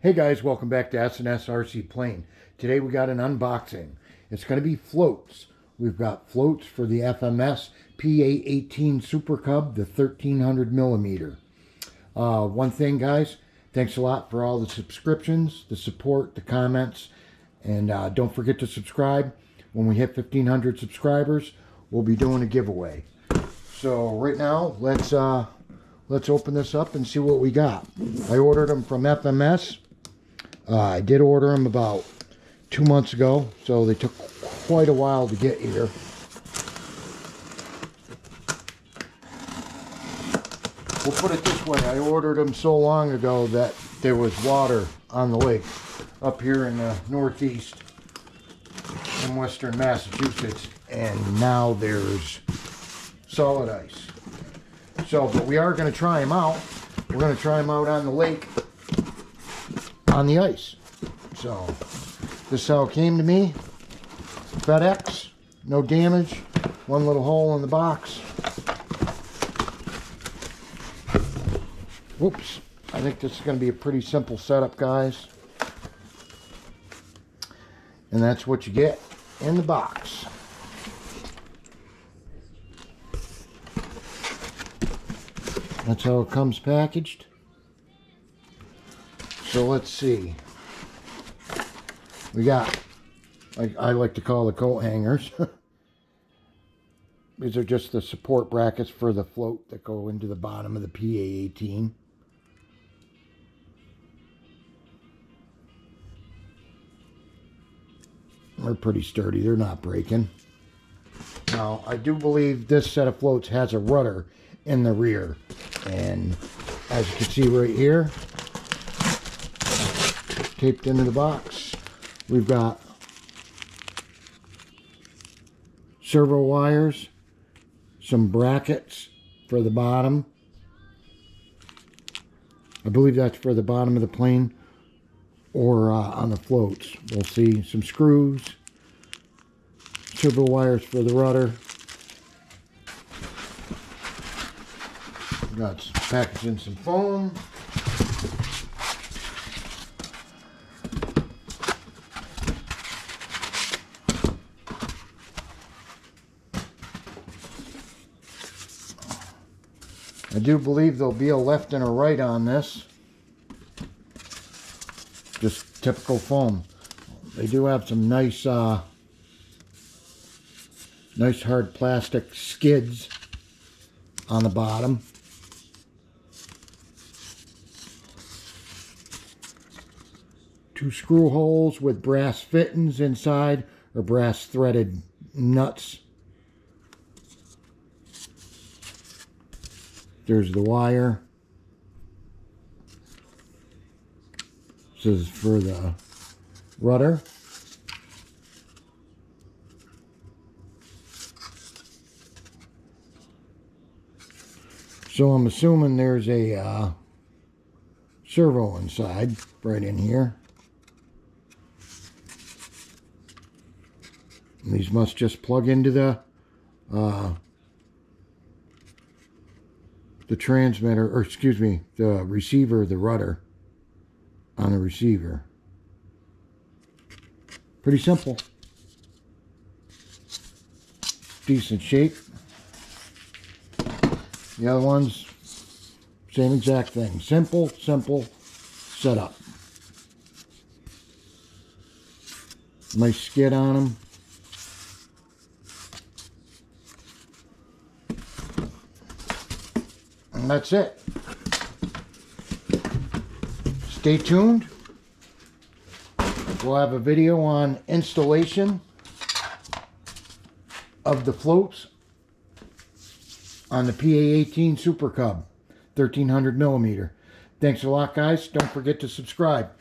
Hey guys, welcome back to S&S RC Plane. Today we got an unboxing. It's going to be floats. We've got floats for the FMS PA18 Super Cub, the 1300 millimeter. One thing guys, thanks a lot for all the subscriptions, the support, the comments, and don't forget to subscribe. When we hit 1,500 subscribers, we'll be doing a giveaway. So right now, let's open this up and see what we got. I ordered them from FMS. I did order them about 2 months ago, so they took quite a while to get here. We'll put it this way, I ordered them so long ago that there was water on the lake up here in the Northeast in Western Massachusetts, and now there's solid ice. So, but we are going to try them out. We're going to try them out on the lake on the ice. So this is how it came to me. FedEx, no damage, one little hole in the box. Whoops, I think this is going to be a pretty simple setup, guys. And that's what you get in the box. That's how it comes packaged. So let's see. We got, I like to call the coat hangers. These are just the support brackets for the float that go into the bottom of the PA18. They're pretty sturdy. They're not breaking. Now, I do believe this set of floats has a rudder in the rear. And as you can see right here, taped into the box, we've got servo wires, some brackets for the bottom. I believe that's for the bottom of the plane or on the floats. We'll see. Some screws, servo wires for the rudder. Got some packaging, some foam. I do believe there'll be a left and a right on this. Just typical foam. They do have some nice, nice hard plastic skids on the bottom. Two screw holes with brass fittings inside, or brass threaded nuts. There's the wire. This is for the rudder. So I'm assuming there's a servo inside, right in here. And these must just plug into the transmitter, or excuse me, the receiver, the rudder on the receiver. Pretty simple. Decent shape. The other ones, same exact thing. Simple setup. Nice skid on them. And that's it. Stay tuned. We'll have a video on installation of the floats on the PA18 Super Cub 1300 millimeter. Thanks a lot, guys. Don't forget to subscribe.